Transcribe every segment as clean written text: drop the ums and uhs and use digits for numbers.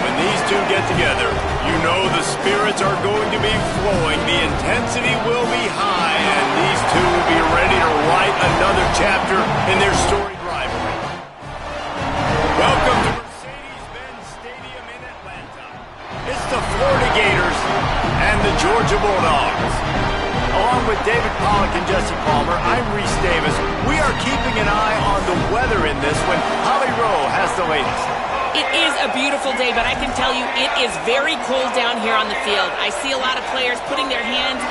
When these two get together, you know the spirits are going to be flowing, the intensity will be high, and these two will be ready to write another chapter in their storied rivalry. Welcome to Mercedes-Benz Stadium in Atlanta. It's the Florida Gators and the Georgia Bulldogs. Along with David Pollack and Jesse Palmer, I'm Reese Davis. We are keeping an eye on the weather in this when Holly Rowe has the latest. It is a beautiful day, but I can tell you it is very cold down here on the field. I see a lot of players putting their hands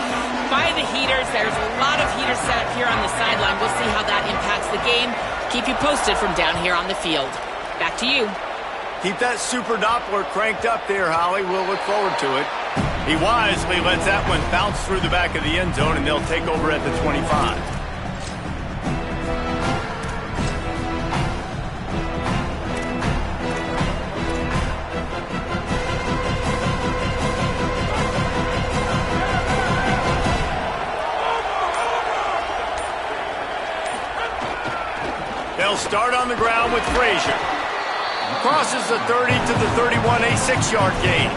by the heaters. There's a lot of heaters set up here on the sideline. We'll see how that impacts the game. Keep you posted from down here on the field. Back to you. Keep that super Doppler cranked up there, Holly. We'll look forward to it. He wisely lets that one bounce through the back of the end zone, and they'll take over at the 25. They'll start on the ground with Frazier. Crosses the 30 to the 31, a 6-yard gain.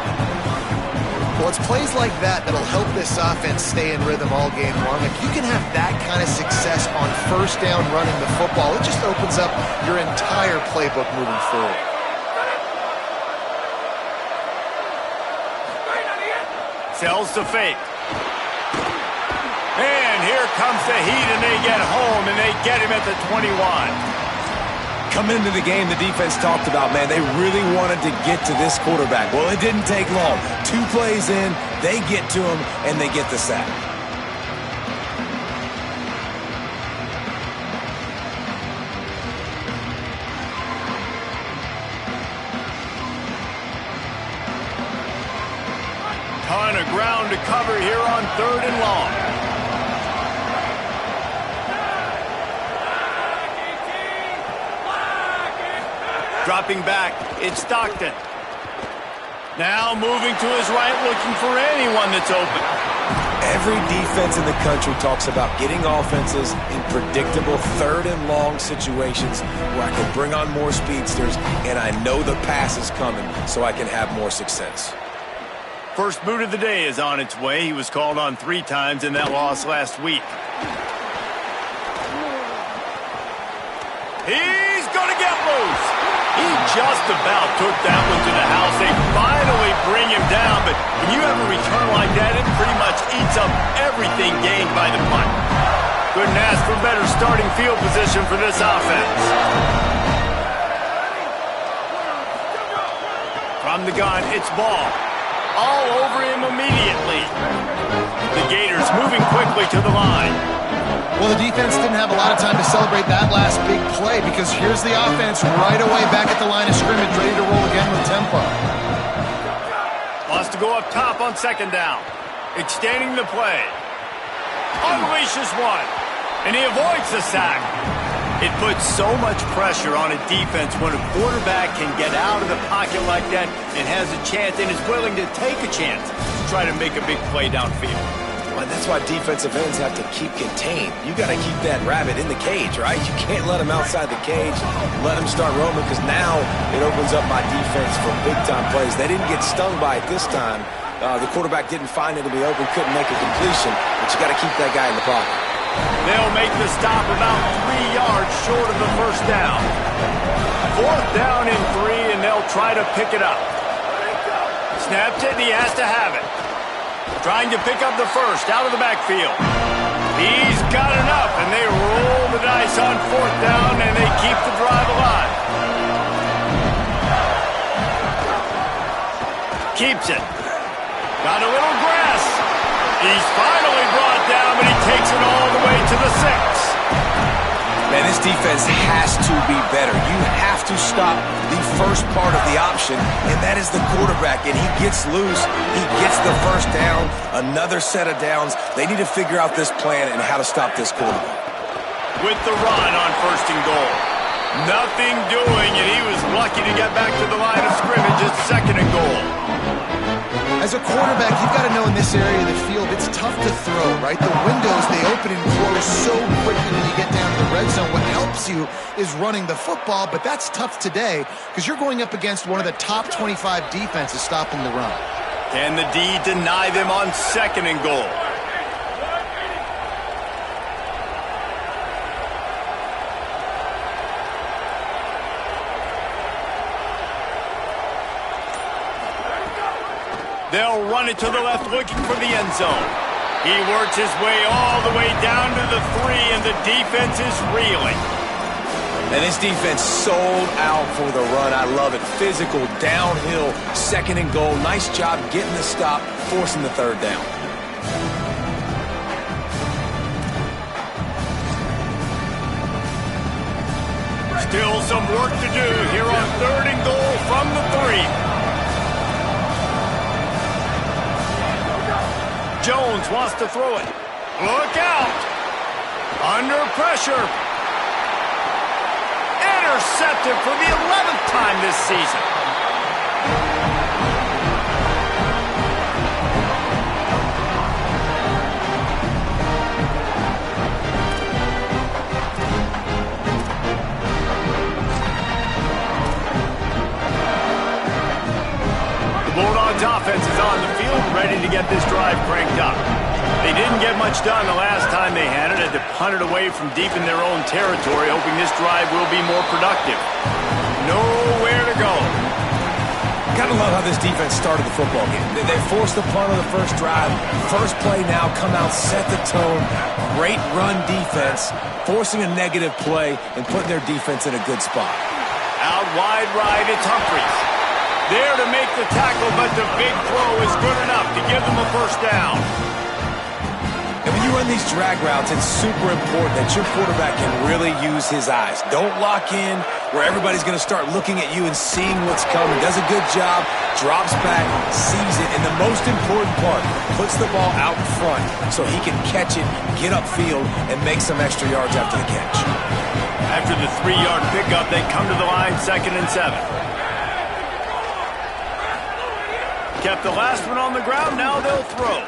Well, it's plays like that that'll help this offense stay in rhythm all game long. If you can have that kind of success on first down running the football, it just opens up your entire playbook moving forward. Sells to fake. And here comes the heat, and they get home, and they get him at the 21. Come into the game, the defense talked about, man, they really wanted to get to this quarterback. Well, it didn't take long. 2 plays in, they get to him, and they get the sack. Ton of ground to cover here on 3rd and long. Dropping back, it's Stockton. Now moving to his right, looking for anyone that's open. Every defense in the country talks about getting offenses in predictable 3rd and long situations where I can bring on more speedsters and I know the pass is coming so I can have more success. First boot of the day is on its way. He was called on 3 times in that loss last week. He's going to get loose. He just about took that one to the house. They finally bring him down, but when you have a return like that, it pretty much eats up everything gained by the punt. Couldn't ask for better starting field position for this offense. From the gun, it's Ball. All over him immediately. The Gators moving quickly to the line. Well, the defense didn't have a lot of time to celebrate that last big play because here's the offense right away back at the line of scrimmage, ready to roll again with tempo. Wants to go up top on 2nd down. Extending the play. Unleashes one. And he avoids the sack. It puts so much pressure on a defense when a quarterback can get out of the pocket like that and has a chance and is willing to take a chance to try to make a big play downfield. And that's why defensive ends have to keep contained. You got to keep that rabbit in the cage, right? You can't let him outside the cage, let him start roaming, because now it opens up my defense for big-time plays. They didn't get stung by it this time. The quarterback didn't find it to be open, couldn't make a completion, but you got to keep that guy in the pocket. They'll make the stop about 3 yards short of the first down. 4th down and 3, and they'll try to pick it up. Snaps it, and he has to have it. Trying to pick up the first out of the backfield. He's got enough, and they roll the dice on 4th down, and they keep the drive alive. Keeps it. Got a little grass. He's finally brought down, but he takes it all the way to the 6. Man, this defense has to be better. You have to stop the first part of the option, and that is the quarterback. And he gets loose. He gets the first down, another set of downs. They need to figure out this plan and how to stop this quarterback. With the run on 1st and goal. Nothing doing, and he was lucky to get back to the line of scrimmage at 2nd and goal. As a quarterback, you've got to know in this area of the field, it's tough to throw, right? The windows, they open and close so quickly when you get down to the red zone. What helps you is running the football, but that's tough today because you're going up against one of the top 25 defenses stopping the run. Can the D deny them on 2nd and goal? They'll run it to the left, looking for the end zone. He works his way all the way down to the 3, and the defense is reeling. And this defense sold out for the run. I love it. Physical, downhill, 2nd and goal. Nice job getting the stop, forcing the 3rd down. Still some work to do here on 3rd and goal from the 3. Jones wants to throw it. Look out! Under pressure. Intercepted for the 11th time this season. The Bulldogs offense is on the field, ready to get this drive cranked up. They didn't get much done the last time they had it. Had to punt it away from deep in their own territory, hoping this drive will be more productive. Nowhere to go. Gotta love how this defense started the football game. They forced the punt on the first drive. First play now, come out, set the tone. Great run defense, forcing a negative play and putting their defense in a good spot. Out wide right, it's Humphries. There to make the tackle, but the big throw is good enough to give them a first down. And when you run these drag routes, it's super important that your quarterback can really use his eyes. Don't lock in where everybody's going to start looking at you and seeing what's coming. Does a good job, drops back, sees it, and the most important part, puts the ball out in front so he can catch it, get upfield, and make some extra yards after the catch. After the 3-yard pickup, they come to the line 2nd and 7. Kept the last one on the ground, now they'll throw.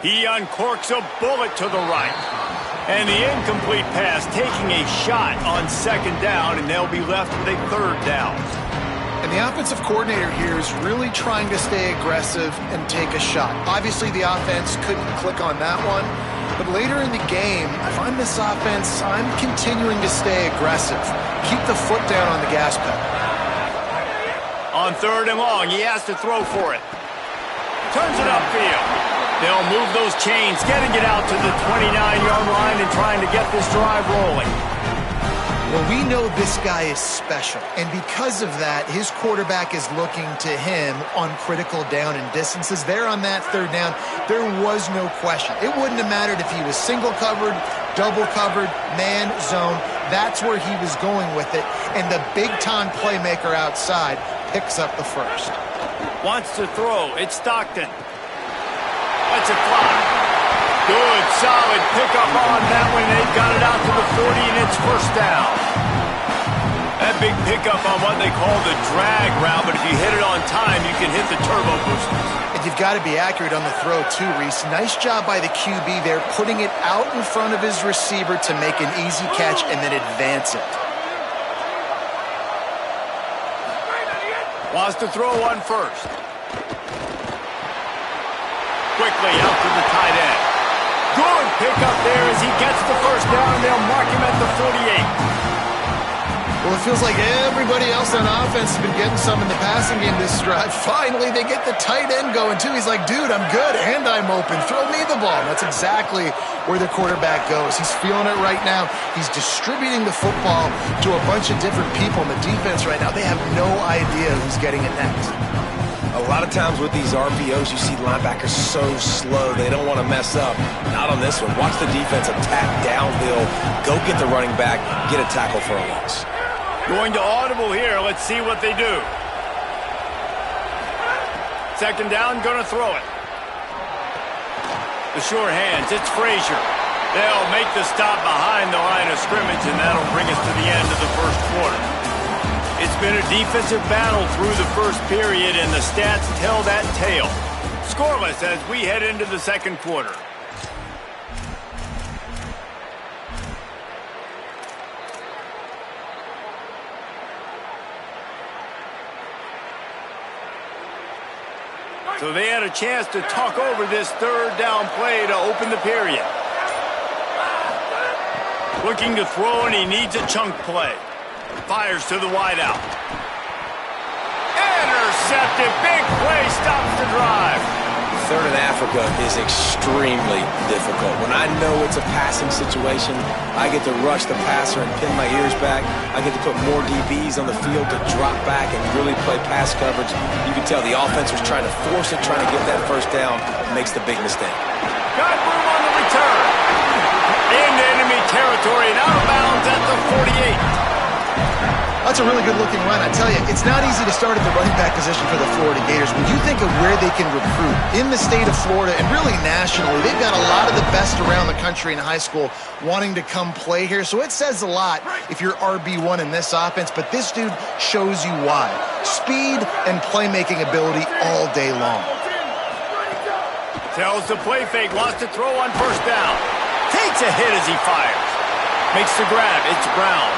He uncorks a bullet to the right. And the incomplete pass taking a shot on 2nd down, and they'll be left with a 3rd down. And the offensive coordinator here is really trying to stay aggressive and take a shot. Obviously, the offense couldn't click on that one. But later in the game, if I'm this offense, I'm continuing to stay aggressive. Keep the foot down on the gas pedal. On 3rd and long, he has to throw for it. Turns it upfield. They'll move those chains, getting it out to the 29-yard line and trying to get this drive rolling. Well, we know this guy is special, and because of that, his quarterback is looking to him on critical down and distances. There on that 3rd down, there was no question. It wouldn't have mattered if he was single covered, double covered, man, zone. That's where he was going with it, and the big-time playmaker outside picks up the first. Wants to throw. It's Stockton. Let's it fly. Good, solid pickup on that one. They've got it out to the 40, and it's first down. That big pickup on what they call the drag route, but if you hit it on time, you can hit the turbo boosters. And you've got to be accurate on the throw, too, Reese. Nice job by the QB there, putting it out in front of his receiver to make an easy catch and then advance it. Wants to throw on first. Quickly out to the tight end. Good pickup there as he gets the first down. They'll mark him at the 48. Well, it feels like everybody else on offense has been getting some in the passing game this drive. Finally, they get the tight end going, too. He's like, dude, I'm good, and I'm open. Throw me the ball. And that's exactly where the quarterback goes. He's feeling it right now. He's distributing the football to a bunch of different people in the defense right now. They have no idea who's getting it next. A lot of times with these RPOs, you see linebackers so slow, they don't want to mess up. Not on this one. Watch the defense attack downhill, go get the running back, get a tackle for a loss. Going to audible here. Let's see what they do. 2nd down, going to throw it. The sure hands, it's Frazier. They'll make the stop behind the line of scrimmage, and that'll bring us to the end of the first quarter. It's been a defensive battle through the first period, and the stats tell that tale. scoreless as we head into the second quarter. So they had a chance to talk over this third down play to open the period. Looking to throw, and he needs a chunk play. Fires to the wideout. Intercepted. Big play stops the drive. Third in Africa is extremely difficult. When I know it's a passing situation, I get to rush the passer and pin my ears back. I get to put more DBs on the field to drop back and really play pass coverage. You can tell the offense was trying to force it, trying to get that first down, makes the big mistake. Got room on the return. Into enemy territory and out of bounds at the 48. That's a really good-looking run. I tell you, it's not easy to start at the running back position for the Florida Gators. When you think of where they can recruit in the state of Florida and really nationally, they've got a lot of the best around the country in high school wanting to come play here. So it says a lot if you're RB1 in this offense, but this dude shows you why. Speed and playmaking ability all day long. Tells the play fake, wants to throw on first down. Takes a hit as he fires. Makes the grab. It's Brown.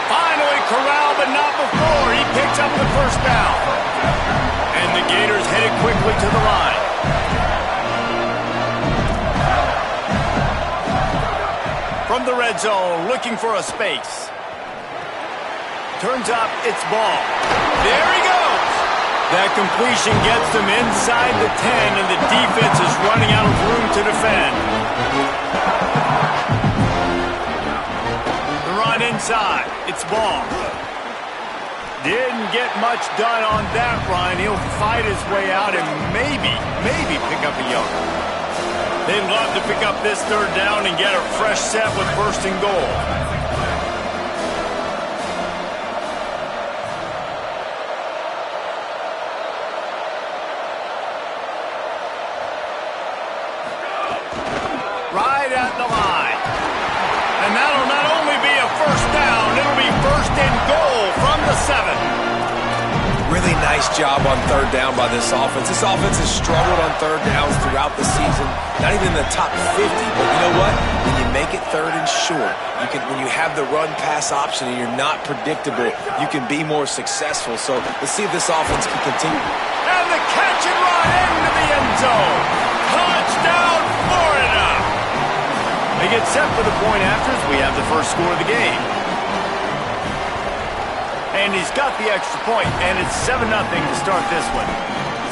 Finally corralled, but not before. He picks up the first down. And the Gators headed quickly to the line. From the red zone, looking for a space. Turns up, it's ball. There he goes. That completion gets them inside the 10, and the defense is running out of room to defend. Inside, it's ball. Didn't get much done on that run. He'll fight his way out and maybe pick up a yard. They'd love to pick up this third down and get a fresh set with first and goal. Right at the line. And that'll not only be a first down, it'll be first and goal from the 7. Really nice job on third down by this offense. This offense has struggled on third downs throughout the season. Not even in the top 50, but you know what? When you make it third and short, when you have the run-pass option and you're not predictable, you can be more successful. So let's see if this offense can continue. And the catch and run into the end zone. Touchdown, Florida! They get set for the point after as we have the first score of the game. And he's got the extra point, and it's 7-0 to start this one.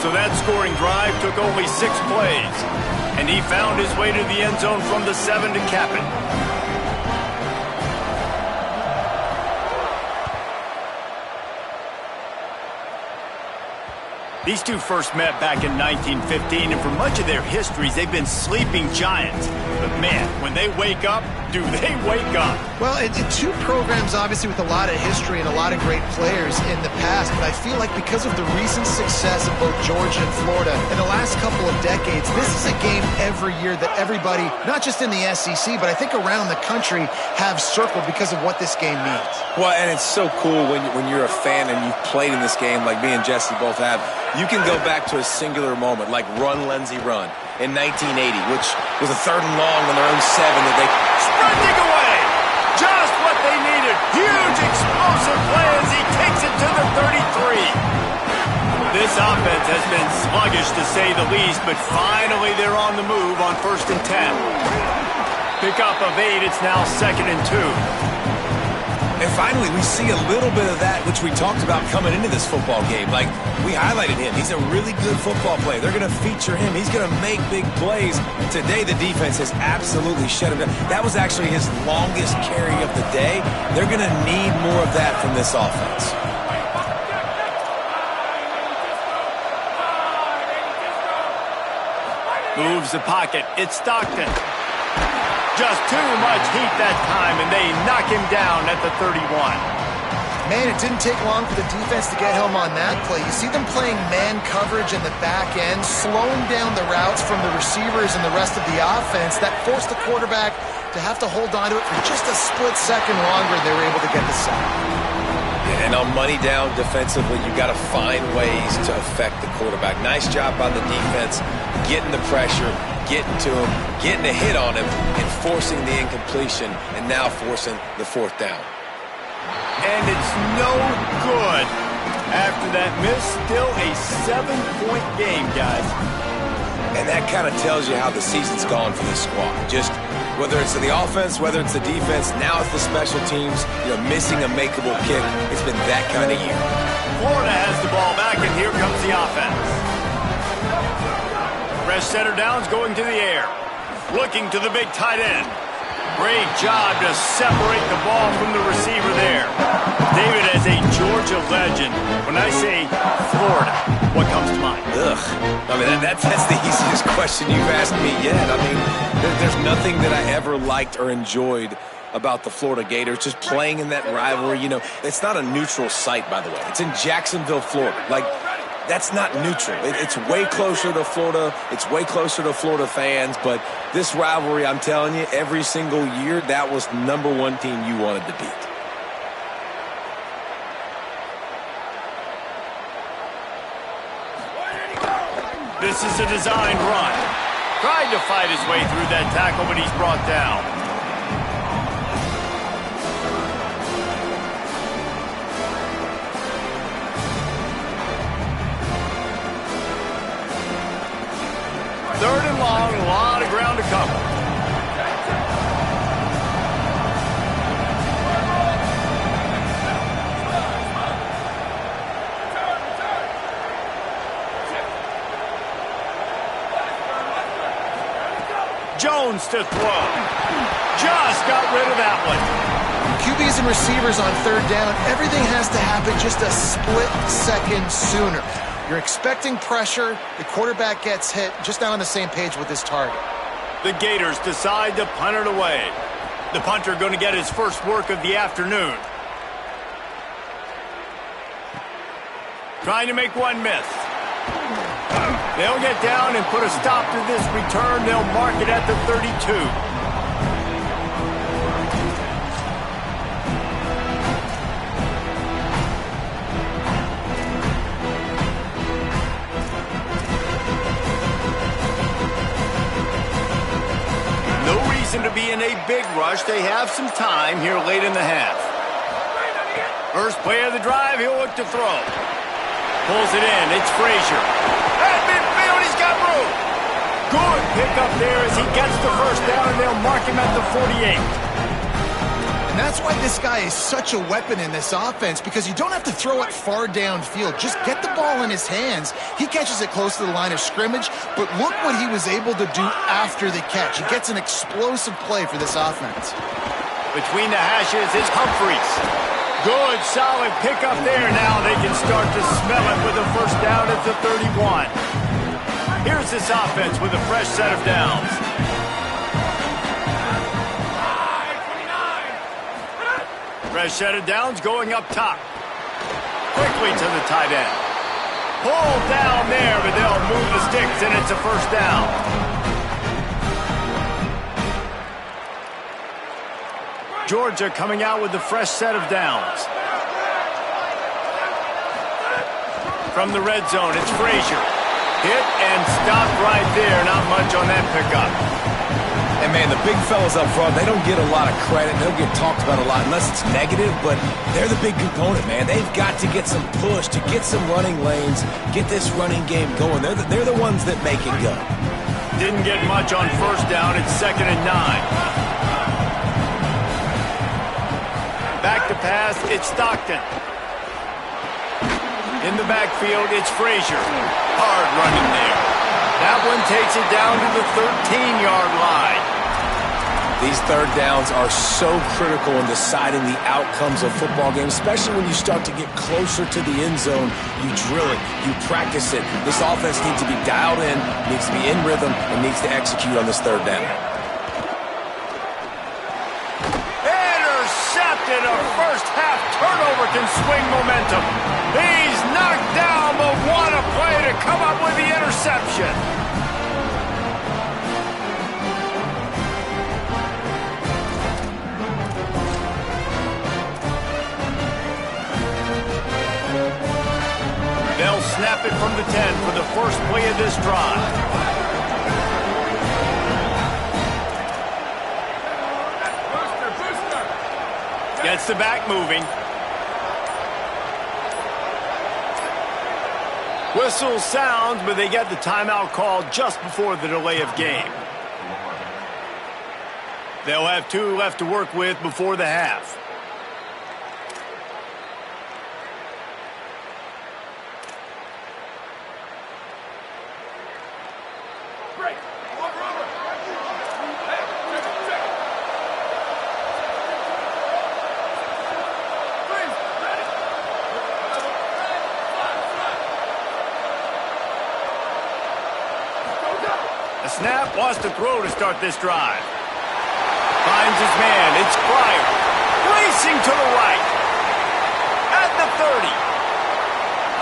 So that scoring drive took only 6 plays. And he found his way to the end zone from the 7 to cap it. These two first met back in 1915, and for much of their histories, they've been sleeping giants. But man, when they wake up, do they wake up? Well, two programs, obviously, with a lot of history and a lot of great players in the past, but I feel like because of the recent success of both Georgia and Florida in the last couple of decades, this is a game every year that everybody, not just in the SEC, but I think around the country, have circled because of what this game means. Well, and it's so cool when you're a fan and you've played in this game like me and Jesse both have. You can go back to a singular moment like Run, Lindsey, Run in 1980, which was a third and long on their own 7 that they sprinting away. Just what they needed. Huge explosive play as he takes it to the 33. This offense has been sluggish to say the least, but finally they're on the move on 1st and 10. Pickup of 8, it's now 2nd and 2. And finally, we see a little bit of that which we talked about coming into this football game. Like, we highlighted him. He's a really good football player. They're going to feature him. He's going to make big plays. Today, the defense has absolutely shut him down. That was actually his longest carry of the day. They're going to need more of that from this offense. Moves the pocket. It's Stockton. Just too much heat that time, and they knock him down at the 31. Man, it didn't take long for the defense to get home on that play. You see them playing man coverage in the back end, slowing down the routes from the receivers and the rest of the offense. That forced the quarterback to have to hold on to it for just a split second longer, and they were able to get the sack. And on money down defensively, you've got to find ways to affect the quarterback. Nice job by the defense, getting the pressure, getting to him, getting a hit on him, and forcing the incompletion, and now forcing the fourth down. And it's no good. After that miss, still a 7-point game, guys. And that kind of tells you how the season's gone for this squad. Just whether it's the offense, whether it's the defense, now it's the special teams, missing a makeable kick. It's been that kind of year. Florida has the ball back, and here comes the offense. Fresh center downs going to the air. Looking to the big tight end. Great job to separate the ball from the receiver there. David, as a Georgia legend, when I say Florida, what comes to mind? Ugh. I mean, that's the easiest question you've asked me yet. I mean, there's nothing that I ever liked or enjoyed about the Florida Gators, just playing in that rivalry. It's not a neutral site, by the way. It's in Jacksonville, Florida. That's not neutral. It's way closer to Florida. It's way closer to Florida fans. But this rivalry, I'm telling you, every single year, that was #1 team you wanted to beat. This is a designed run. Tried to fight his way through that tackle, but he's brought down. Third and long, a lot of ground to cover. Jones to throw. Just got rid of that one. QBs and receivers on third down, everything has to happen just a split second sooner. You're expecting pressure, the quarterback gets hit, just not on the same page with his target. The Gators decide to punt it away. The punter going to get his first work of the afternoon. Trying to make one miss. They'll get down and put a stop to this return. They'll mark it at the 32. To be in a big rush. They have some time here late in the half. First play of the drive, he'll look to throw. Pulls it in. It's Frazier. At midfield, he's got room. Good pickup there as he gets the first down, and they'll mark him at the 48. And that's why this guy is such a weapon in this offense, because you don't have to throw it far downfield. Just get the ball in his hands. He catches it close to the line of scrimmage, but look what he was able to do after the catch. He gets an explosive play for this offense. Between the hashes is Humphreys. Good, solid pickup there. Now they can start to smell it with a first down at the 31. Here's this offense with a fresh set of downs. Fresh set of downs going up top. Quickly to the tight end. Pulled down there, but they'll move the sticks, and it's a first down. Georgia coming out with the fresh set of downs. From the red zone, it's Frazier. Hit and stopped right there. Not much on that pickup. And, man, the big fellas up front, they don't get a lot of credit. They don't get talked about a lot unless it's negative, but they're the big component, man. They've got to get some push, to get some running lanes, get this running game going. They're the ones that make it go. Didn't get much on first down. It's 2nd and 9. Back to pass, it's Stockton. In the backfield, it's Frazier. Hard running there. That one takes it down to the 13-yard line. These third downs are so critical in deciding the outcomes of football games, especially when you start to get closer to the end zone. You drill it, you practice it. This offense needs to be dialed in, needs to be in rhythm, and needs to execute on this third down. Intercepted. A first-half turnover can swing momentum. He's knocked down, but what a play to come up with the interception. from the 10 for the first play of this drive. Gets the back moving. Whistle sounds, but they get the timeout called just before the delay of game. They'll have 2 left to work with before the half. A snap, wants to throw to start this drive. Finds his man, it's Pryor. Racing to the right. At the 30.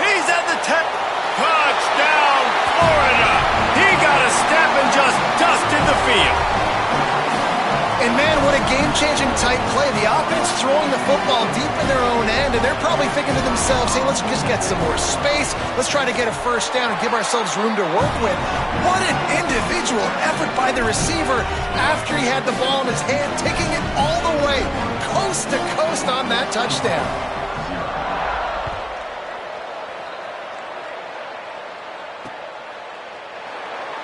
He's at the 10. Touchdown, Florida. He got a step and just dusted the field. And man, what a game-changing type play. The offense throwing the football deep in their own end, and they're probably thinking to themselves, hey, let's just get some more space. Let's try to get a first down and give ourselves room to work with. What an individual effort by the receiver after he had the ball in his hand, taking it all the way, coast to coast on that touchdown.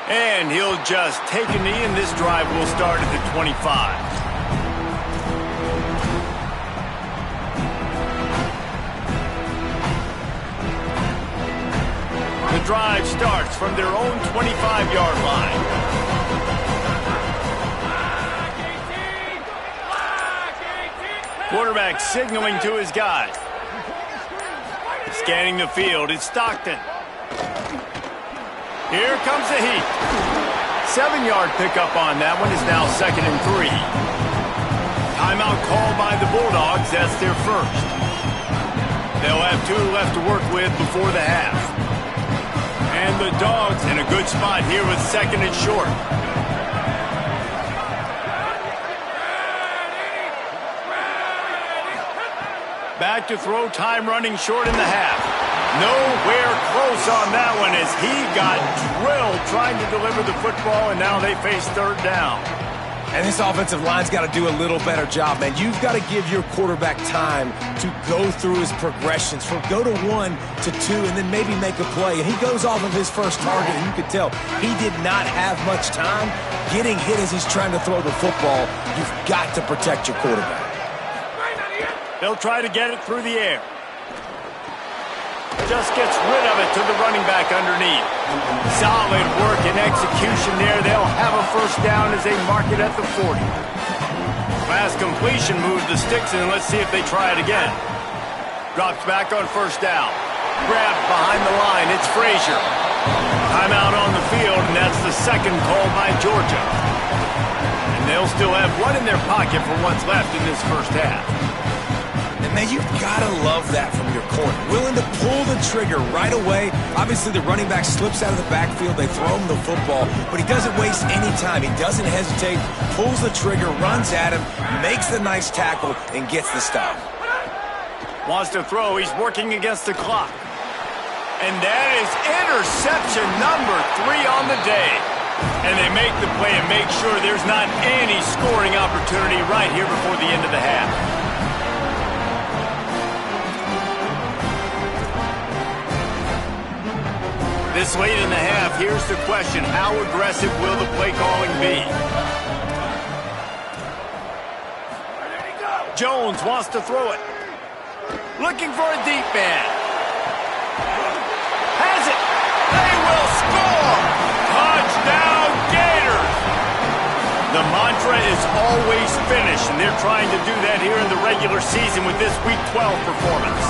And he'll just take a knee, and this drive will start at the 25. The drive starts from their own 25-yard line. Quarterback signaling to his guy. Scanning the field, it's Stockton. Here comes the heat. 7-yard pickup on that one is now 2nd and 3. Timeout called by the Bulldogs. That's their first. They'll have 2 left to work with before the half. And the Dogs in a good spot here with 2nd and short. Back to throw, time running short in the half. Nowhere close on that one as he got drilled trying to deliver the football, and now they face 3rd down. And this offensive line's got to do a little better job, man. You've got to give your quarterback time to go through his progressions from go to 1 to 2 and then maybe make a play. And he goes off of his first target, and you could tell he did not have much time getting hit as he's trying to throw the football. You've got to protect your quarterback. They'll try to get it through the air. Just gets rid of it to the running back underneath. Solid work and execution there. They'll have a first down as they mark it at the 40. Pass completion moves the sticks, and let's see if they try it again. Drops back on first down. Grabbed behind the line. It's Frazier. Timeout on the field, and that's the 2nd called by Georgia. And they'll still have 1 in their pocket for what's left in this first half. And man, you've got to love that from your corner. Willing to pull the trigger right away. Obviously, the running back slips out of the backfield. They throw him the football, but he doesn't waste any time. He doesn't hesitate, pulls the trigger, runs at him, makes the nice tackle, and gets the stop. Wants to throw. He's working against the clock. And that is interception number 3 on the day. And they make the play and make sure there's not any scoring opportunity right here before the end of the half. This late in the half, here's the question. How aggressive will the play calling be? Jones wants to throw it. Looking for a deep man. Has it. They will score. Touchdown Gators. The mantra is always finish, and they're trying to do that here in the regular season with this Week 12 performance.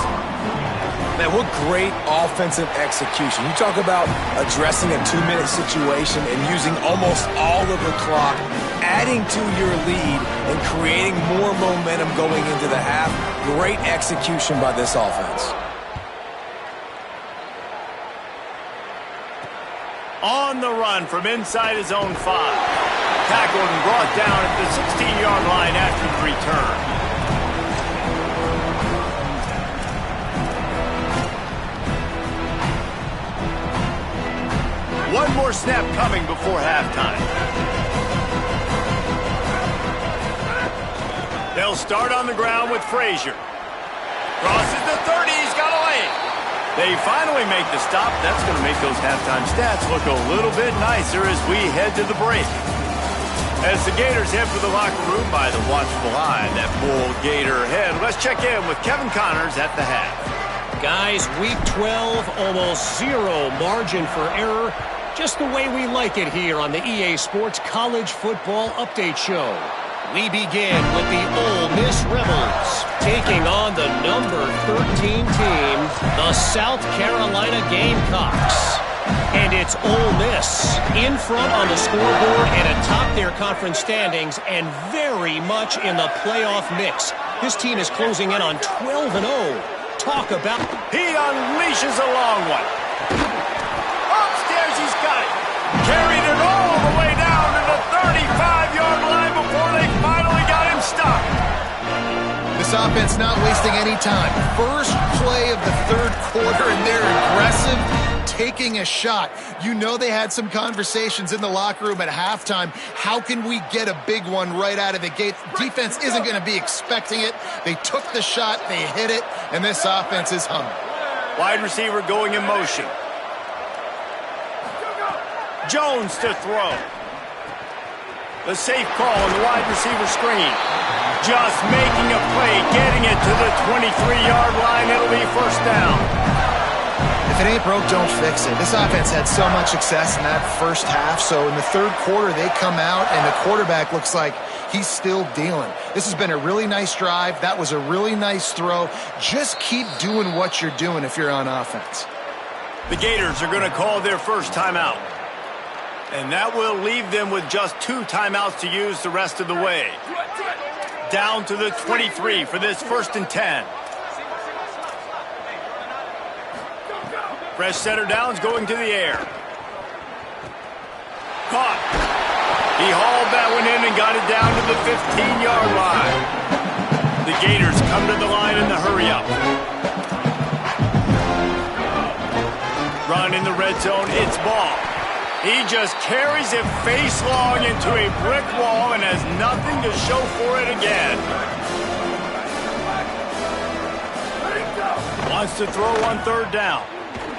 Man, what great offensive execution. You talk about addressing a 2-minute situation and using almost all of the clock, adding to your lead and creating more momentum going into the half. Great execution by this offense. On the run from inside his own 5. Tackled and brought down at the 16-yard line after the return. One more snap coming before halftime. They'll start on the ground with Frazier. Crosses the 30. He's got a lane. They finally make the stop. That's going to make those halftime stats look a little bit nicer as we head to the break. As the Gators head for the locker room by the watchful eye, that Bull Gator head. Let's check in with Kevin Connors at the half. Guys, week 12, almost zero margin for error. Just the way we like it here on the EA Sports College Football Update Show. We begin with the Ole Miss Rebels taking on the number 13 team, the South Carolina Gamecocks. And it's Ole Miss in front on the scoreboard and atop their conference standings and very much in the playoff mix. This team is closing in on 12-0. Talk about... He unleashes a long one. Upstairs, he's got it. Carried it all the way down to the 35-yard line before they finally got him stopped. This offense not wasting any time. First play of the third quarter, and they're aggressive, taking a shot. You know they had some conversations in the locker room at halftime. How can we get a big one right out of the gate? Defense isn't going to be expecting it. They took the shot, they hit it, and this offense is humming. Wide receiver going in motion. Jones to throw. The safe call on the wide receiver screen. Just making a play, getting it to the 23-yard line. It'll be first down. If it ain't broke, don't fix it. This offense had so much success in that first half, so in the third quarter they come out and the quarterback looks like he's still dealing. This has been a really nice drive. That was a really nice throw. Just keep doing what you're doing if you're on offense. The Gators are going to call their first timeout. And that will leave them with just 2 timeouts to use the rest of the way. Down to the 23 for this 1st and 10. Fresh setter downs going to the air. Caught. He hauled that one in and got it down to the 15-yard line. The Gators come to the line in the hurry-up. Run in the red zone, it's ball. He just carries it face long into a brick wall and has nothing to show for it again. Wants to throw on 3rd down.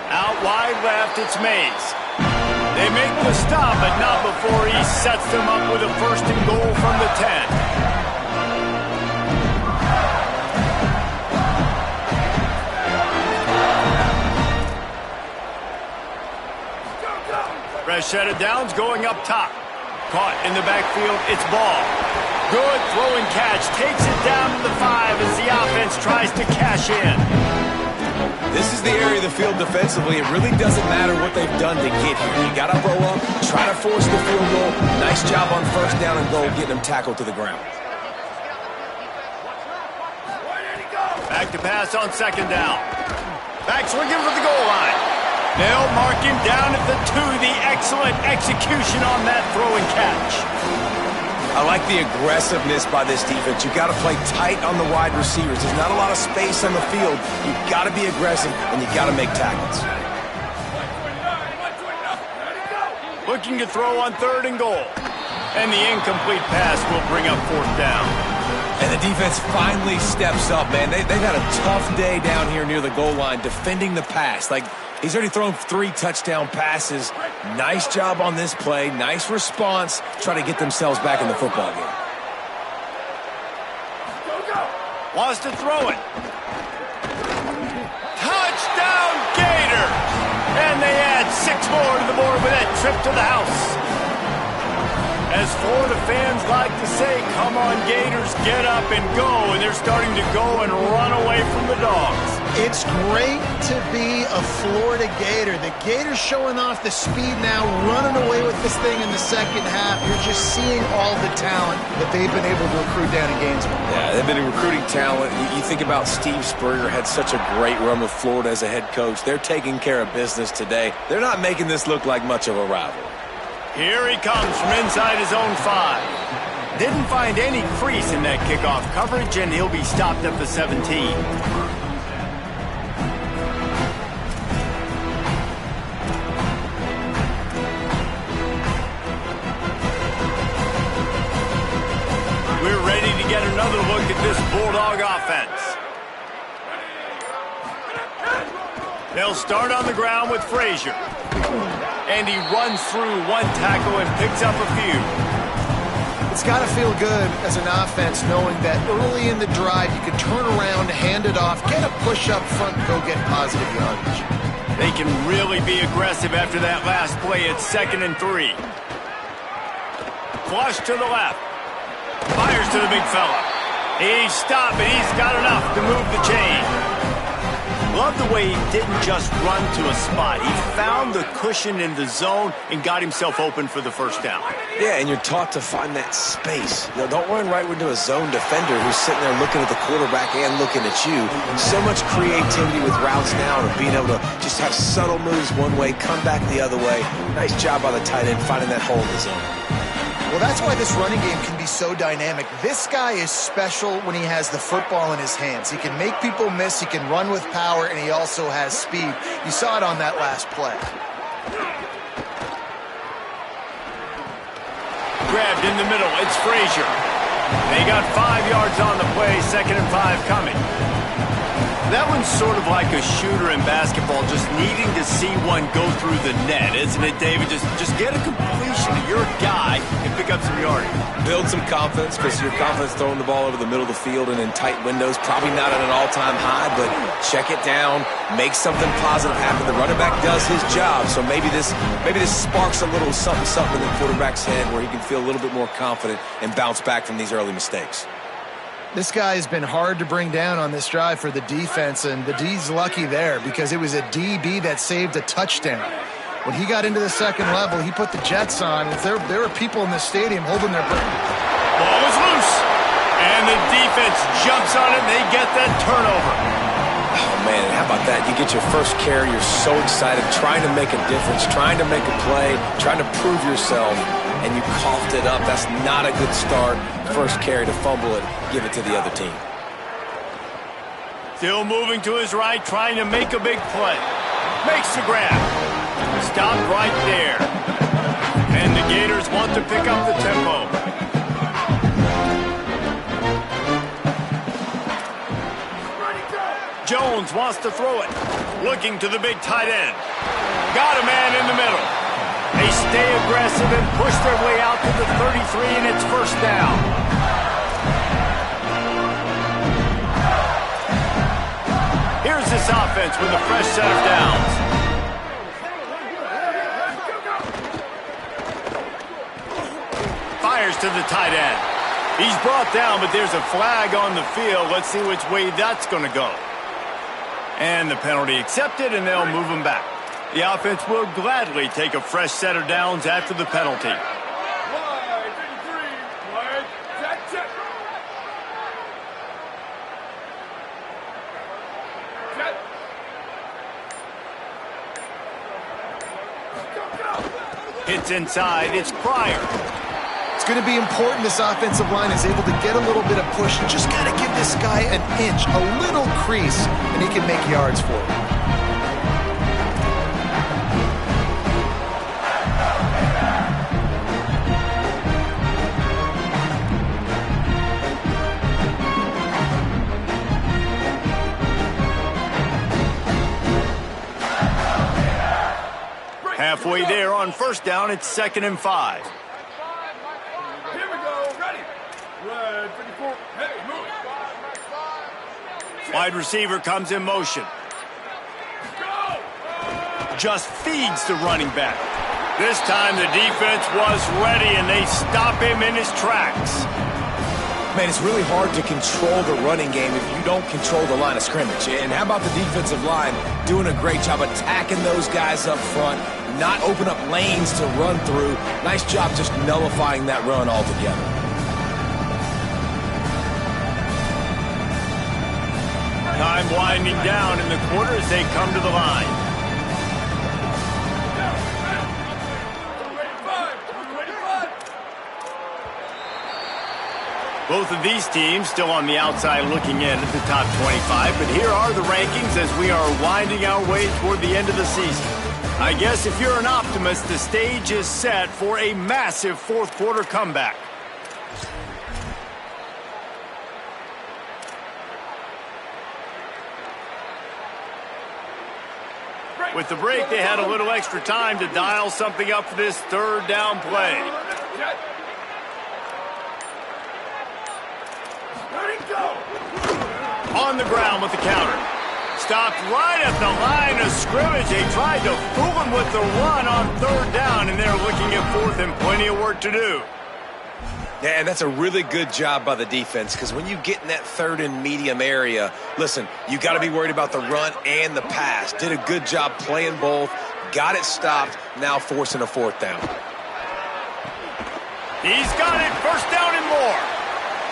Out wide left, it's Mays. They make the stop, but not before he sets them up with a 1st and goal from the 10. Fresh set of downs going up top. Caught in the backfield, it's ball. Good throw and catch. Takes it down to the 5 as the offense tries to cash in. This is the area of the field defensively. It really doesn't matter what they've done to get here. You got to roll up, try to force the field goal. Nice job on 1st down and goal, getting them tackled to the ground. Back to pass on 2nd down. Back swinging for the goal line. They'll mark him down at the 2. The excellent execution on that throw and catch. I like the aggressiveness by this defense. You got to play tight on the wide receivers. There's not a lot of space on the field. You got to be aggressive and you got to make tackles. Looking to throw on 3rd and goal. And the incomplete pass will bring up 4th down. And the defense finally steps up, man. They've had a tough day down here near the goal line defending the pass. Like, he's already thrown 3 touchdown passes. Nice job on this play. Nice response. Try to get themselves back in the football game. Wants to throw it. Touchdown, Gators! And they add 6 more to the board with that trip to the house. As Florida fans like to say, come on, Gators, get up and go. And they're starting to go and run away from the Dogs. It's great to be a Florida Gator. The Gators showing off the speed now, running away with this thing in the second half. You're just seeing all the talent that they've been able to recruit down in Gainesville. Yeah, they've been recruiting talent. You think about Steve Spurrier had such a great run with Florida as a head coach. They're taking care of business today. They're not making this look like much of a rival. Here he comes from inside his own 5. Didn't find any crease in that kickoff coverage, and he'll be stopped at the 17. Bulldog offense. They'll start on the ground with Frazier. And he runs through one tackle and picks up a few. It's got to feel good as an offense knowing that early in the drive you can turn around, hand it off, get a push up front, and go get positive yardage. They can really be aggressive after that last play. It's 2nd and 3. Flush to the left. Fires to the big fella. He's stopped, and he's got enough to move the chain. Love the way he didn't just run to a spot. He found the cushion in the zone and got himself open for the first down. Yeah, and you're taught to find that space. You know, don't run right into a zone defender who's sitting there looking at the quarterback and looking at you. So much creativity with routes now and being able to just have subtle moves one way, come back the other way. Nice job by the tight end finding that hole in the zone. Well, that's why this running game can be so dynamic. This guy is special when he has the football in his hands. He can make people miss, he can run with power, and he also has speed. You saw it on that last play. Grabbed in the middle, it's Frazier. They got 5 yards on the play, 2nd and 5 coming. That one's sort of like a shooter in basketball, just needing to see one go through the net, isn't it, David? Just get a completion to your guy and pick up some yardage. Build some confidence, because your confidence throwing the ball over the middle of the field and in tight windows, probably not at an all-time high, but check it down, make something positive happen. The running back does his job, so maybe this sparks a little something in the quarterback's head where he can feel a little bit more confident and bounce back from these early mistakes. This guy has been hard to bring down on this drive for the defense, and the D's lucky there because it was a DB that saved a touchdown. When he got into the second level, he put the Jets on. There were people in the stadium holding their breath. Ball is loose, and the defense jumps on it, and they get that turnover. Oh, man, how about that? You get your first carry, you're so excited, trying to make a difference, trying to make a play, trying to prove yourself, and you coughed it up. That's not a good start. First carry to fumble it, give it to the other team. Still moving to his right, trying to make a big play. Makes the grab. Stopped right there. And the Gators want to pick up the tempo. Jones wants to throw it. Looking to the big tight end. Got a man in the middle. They stay aggressive and push their way out to the 33, and it's first down. Here's this offense with a fresh set of downs. Fires to the tight end. He's brought down, but there's a flag on the field. Let's see which way that's going to go. And the penalty accepted, and they'll move him back. The offense will gladly take a fresh set of downs after the penalty. Hits inside, it's Pryor. It's going to be important this offensive line is able to get a little bit of push. Just got to give this guy an inch, a little crease, and he can make yards for it. Halfway there on first down, it's 2nd and 5. Here we go, ready. Red 54, hey, move. Wide receiver comes in motion. Just feeds the running back. This time the defense was ready, and they stop him in his tracks. Man, it's really hard to control the running game if you don't control the line of scrimmage. And how about the defensive line doing a great job attacking those guys up front, not open up lanes to run through. Nice job just nullifying that run altogether. Time winding down in the quarter as they come to the line. Both of these teams still on the outside looking in at the top 25, but here are the rankings as we are winding our way toward the end of the season. I guess if you're an optimist, the stage is set for a massive fourth quarter comeback. With the break, they had a little extra time to dial something up for this third down play. On the ground with the counter. Stopped right at the line of scrimmage. They tried to fool him with the run on third down, and they're looking at fourth and plenty of work to do. Yeah, and that's a really good job by the defense, because when you get in that third and medium area, listen, you got to be worried about the run and the pass. Did a good job playing both, got it stopped, now forcing a fourth down. He's got it, first down and more.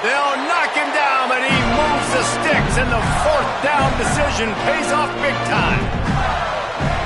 They'll knock him down, but he moves the sticks, and the fourth down decision pays off big time.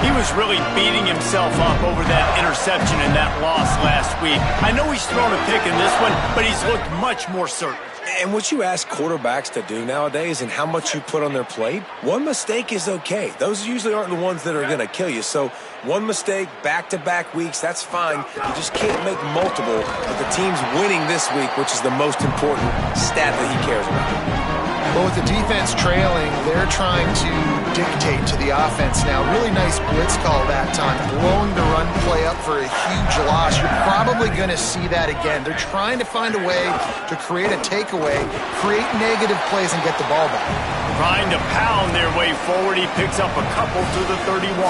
He was really beating himself up over that interception and that loss last week. I know he's thrown a pick in this one, but he's looked much more certain. And what you ask quarterbacks to do nowadays and how much you put on their plate, one mistake is okay. Those usually aren't the ones that are going to kill you. So one mistake, back-to-back weeks, that's fine. You just can't make multiple. But the team's winning this week, which is the most important stat that he cares about. Well, with the defense trailing, they're trying to dictate to the offense now. Really nice blitz call that time, blowing the run play up for a huge loss. You're probably going to see that again. They're trying to find a way to create a takeaway, create negative plays, and get the ball back. Trying to pound their way forward, he picks up a couple to the 31.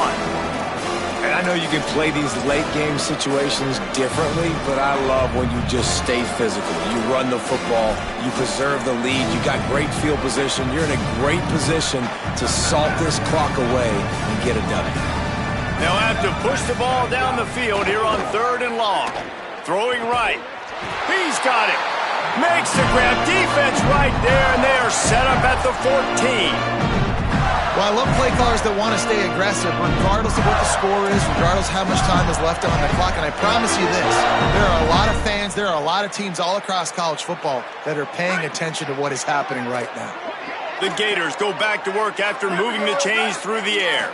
And I know you can play these late-game situations differently, but I love when you just stay physical. You run the football, you preserve the lead, you got great field position, you're in a great position to salt this clock away and get it done. They'll have to push the ball down the field here on third and long. Throwing right. He's got it. Makes the grab. Defense right there, and they are set up at the 14. Well, I love play callers that want to stay aggressive, regardless of what the score is, regardless of how much time is left on the clock. And I promise you this, there are a lot of fans, there are a lot of teams all across college football that are paying attention to what is happening right now. The Gators go back to work after moving the chains through the air.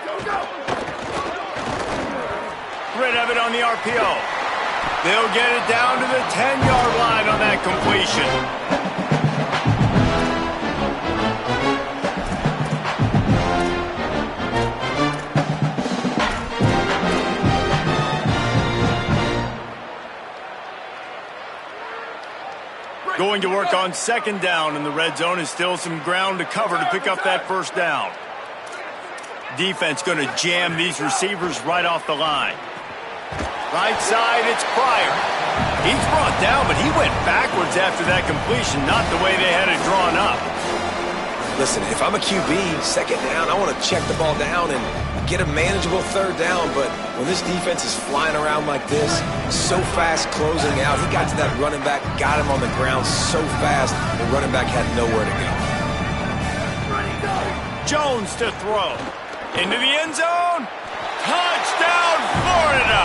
Rid of it on the RPO. They'll get it down to the 10-yard line on that completion. Going to work on second down in the red zone, and still some ground to cover to pick up that first down. Defense going to jam these receivers right off the line. Right side, it's Pryor. He's brought down, but he went backwards after that completion, not the way they had it drawn up. Listen, if I'm a QB, second down, I want to check the ball down and get a manageable third down, but when this defense is flying around like this, so fast closing out, he got to that running back, got him on the ground so fast, the running back had nowhere to go. Jones to throw. Into the end zone. Touchdown, Florida.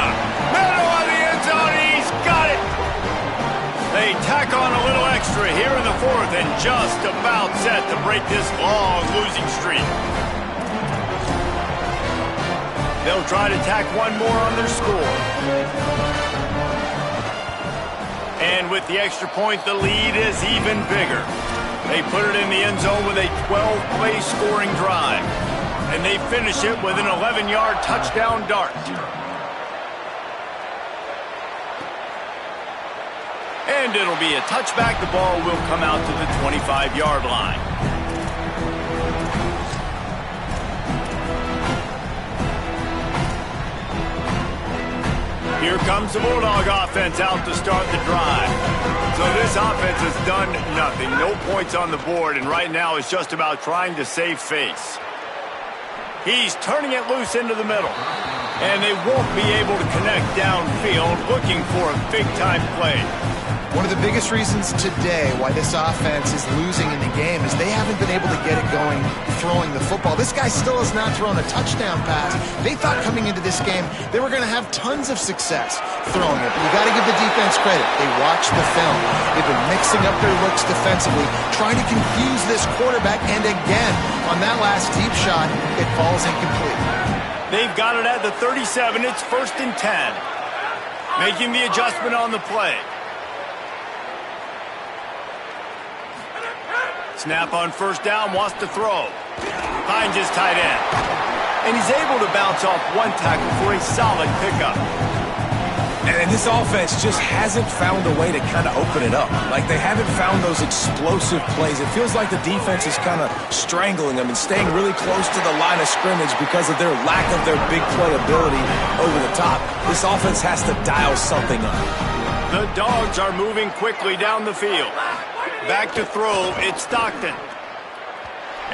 Middle of the end zone, he's got it. They tack on a little extra here in the fourth and just about set to break this long losing streak. They'll try to tack one more on their score. And with the extra point, the lead is even bigger. They put it in the end zone with a 12-play scoring drive. And they finish it with an 11-yard touchdown dart. And it'll be a touchback. The ball will come out to the 25-yard line. Here comes the Bulldog offense out to start the drive. So this offense has done nothing. No points on the board, and right now it's just about trying to save face. He's turning it loose into the middle. And they won't be able to connect downfield, looking for a big-time play. One of the biggest reasons today why this offense is losing in the game is they haven't been able to get it going throwing the football. This guy still has not thrown a touchdown pass. They thought coming into this game they were going to have tons of success throwing it. You got to give the defense credit. They watched the film. They've been mixing up their looks defensively, trying to confuse this quarterback, and again, on that last deep shot, it falls incomplete. They've got it at the 37. It's 1st and 10. Making the adjustment on the play. Snap on first down, wants to throw. Finds his tight end. and he's able to bounce off one tackle for a solid pickup. And this offense just hasn't found a way to kind of open it up. Like, they haven't found those explosive plays. It feels like the defense is kind of strangling them and staying really close to the line of scrimmage because of their lack of their big play ability over the top. This offense has to dial something up. The Dogs are moving quickly down the field. Back to throw, it's Stockton.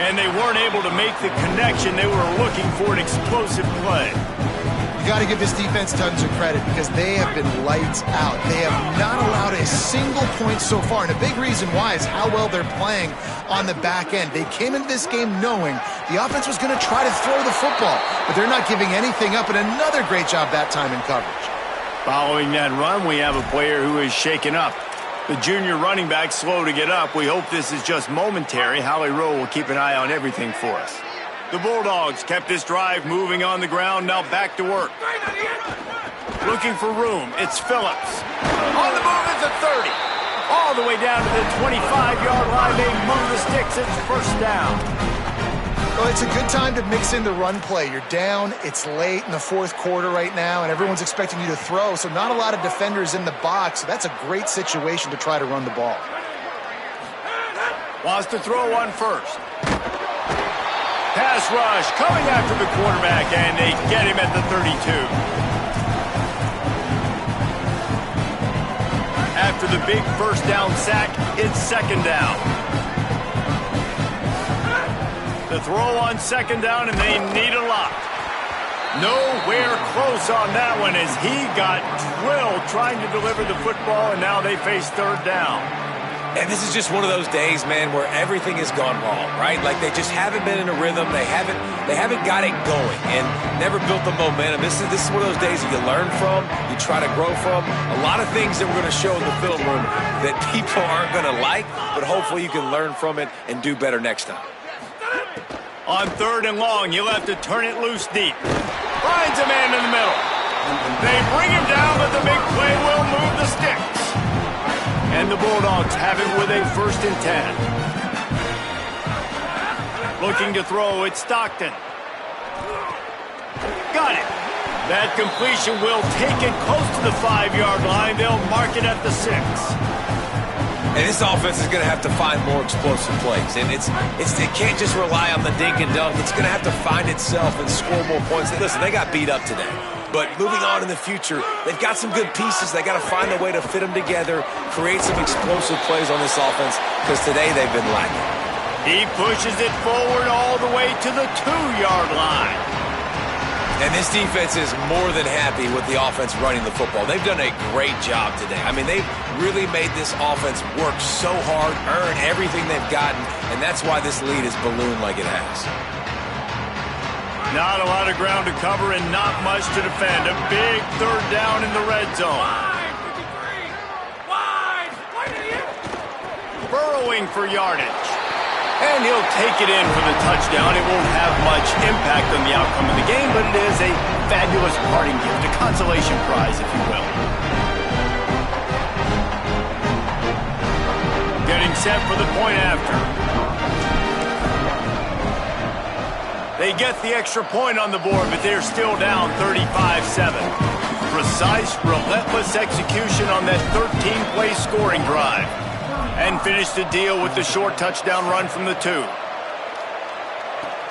And they weren't able to make the connection. They were looking for an explosive play. You got to give this defense tons of credit because they have been lights out. They have not allowed a single point so far, and a big reason why is how well they're playing on the back end. They came into this game knowing the offense was going to try to throw the football, but they're not giving anything up, and another great job that time in coverage. Following that run, we have a player who is shaken up. The junior running back slow to get up. We hope this is just momentary. Howie Rowe will keep an eye on everything for us. The Bulldogs kept this drive moving on the ground, now back to work. Looking for room, it's Phillips. On the move is a 30. All the way down to the 25-yard line, they move the sticks, it's first down. Well, it's a good time to mix in the run play. You're down, it's late in the fourth quarter right now, and everyone's expecting you to throw, so not a lot of defenders in the box. So that's a great situation to try to run the ball. Wants to throw on first. Pass rush coming after the quarterback, and they get him at the 32. After the big first down sack, it's second down. The throw on second down, and they need a lot. Nowhere close on that one as he got drilled trying to deliver the football, and now they face third down. And this is just one of those days, man, where everything has gone wrong, right? Like, they just haven't been in a rhythm. They haven't got it going and never built the momentum. This is one of those days that you learn from, you try to grow from. A lot of things that we're going to show in the film room that people aren't going to like, but hopefully you can learn from it and do better next time. On third and long, you'll have to turn it loose deep. Finds a man in the middle. They bring him down, but the big play will move the sticks. And the Bulldogs have it with a 1st and 10. Looking to throw, it's Stockton. Got it. That completion will take it close to the 5-yard line. They'll mark it at the 6. And this offense is going to have to find more explosive plays. And it can't just rely on the dink and dunk. It's going to have to find itself and score more points. Listen, they got beat up today. But moving on in the future, they've got some good pieces. They got to find a way to fit them together, create some explosive plays on this offense, because today they've been lacking. He pushes it forward all the way to the 2-yard line. And this defense is more than happy with the offense running the football. They've done a great job today. I mean, they've really made this offense work so hard, earn everything they've gotten, and that's why this lead is ballooned like it has. Not a lot of ground to cover and not much to defend. A big third down in the red zone. Burrowing for yardage. And he'll take it in for the touchdown. It won't have much impact on the outcome of the game, but it is a fabulous parting gift, a consolation prize, if you will. Getting set for the point after. They get the extra point on the board, but they're still down 35-7. Precise, relentless execution on that 13-play scoring drive. And finish the deal with the short touchdown run from the 2.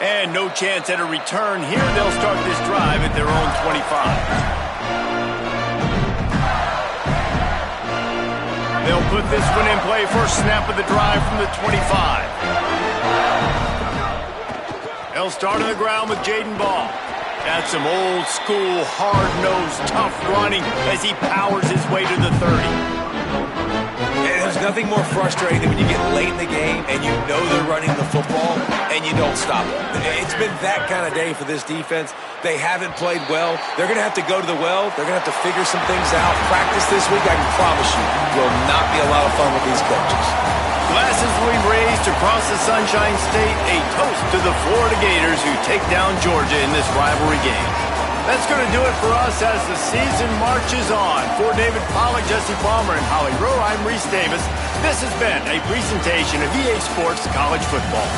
And no chance at a return here. They'll start this drive at their own 25. They'll put this one in play. First snap of the drive from the 25. They'll start on the ground with Jaden Ball. That's some old school, hard-nosed, tough running as he powers his way to the 30. And there's nothing more frustrating than when you get late in the game and you know they're running the football and you don't stop it. It's been that kind of day for this defense. They haven't played well. They're going to have to go to the well. They're going to have to figure some things out. Practice this week, I can promise you, will not be a lot of fun with these coaches. Glasses will be raised across the Sunshine State. A toast to the Florida Gators who take down Georgia in this rivalry game. That's going to do it for us as the season marches on. For David Pollack, Jesse Palmer, and Howie Rowe, I'm Reese Davis. This has been a presentation of EA Sports College Football.